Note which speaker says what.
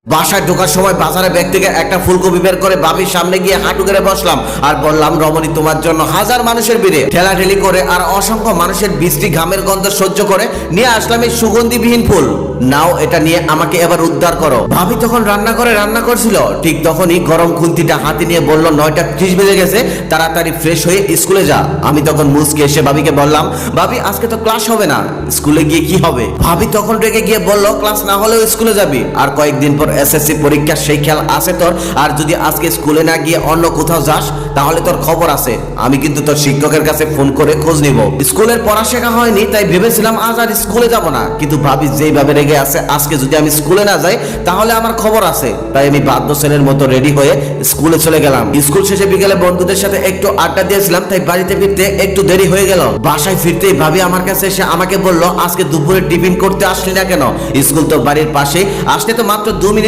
Speaker 1: বাসায় ঢোকার সময় বাজারে ব্যাগ থেকে একটা ফুলকপি বের করে ভাবির সামনে গিয়ে হাঁটু গেড়ে বসলাম আর বললাম, রমণী, তোমার জন্য হাজার মানুষের ভিড়ে ঠেলাঠেলি করে আর অসংখ্য মানুষের বৃষ্টি ঘামের গন্ধ সহ্য করে নিয়ে আসলাম এই সুগন্ধিবিহীন ফুল। নাও, এটা নিয়ে আমাকে এবার উদ্ধার করো। ভাবি তখন রান্না করছিল। ঠিক তখনই গরম খুন্তিটা হাতে নিয়ে বলল, 9:30 বেজে গেছে, তাড়াতাড়ি ফ্রেশ হয়ে স্কুলে যা। আমি তখন মুচকে এসে ভাবিকে বললাম, ভাবি, আজকে তো ক্লাস হবে না, স্কুলে গিয়ে কি হবে? ভাবি তখন রেগে গিয়ে বলল, ক্লাস না হলেও স্কুলে যাবি, আর কয়েকদিন পর এসএসসি পরীক্ষা, সেই খেয়াল আছে তোর? আর যদি আজকে স্কুলে না গিয়ে অন্য কোথাও যাস তাহলে তোর খবর আছে। আমি কিন্তু তোর শিক্ষকের কাছে ফোন করে খোঁজ নিব। স্কুলের পড়া শেখা হয়নি, তাই ভেবেছিলাম আজ আর স্কুলে যাব না, কিন্তু ভাবি যেইভাবে রেগে আছে, আজকে যদি আমি স্কুলে না যাই তাহলে আমার খবর আছে। তাই আমি বাধ্য ছেলের মতো রেডি হয়ে স্কুলে চলে গেলাম। স্কুল শেষে বিকেলে বন্ধুদের সাথে একটু আড্ডা দিয়েছিলাম, তাই বাড়িতে ফিরতে একটু দেরি হয়ে গেল। বাসায় ফিরতেই ভাবি আমার কাছে এসে আমাকে বলল, আজকে দুপুরে টিফিন করতে আসলি না কেন? স্কুল তো বাড়ির পাশে, আসতে তো মাত্র 2 মিনিট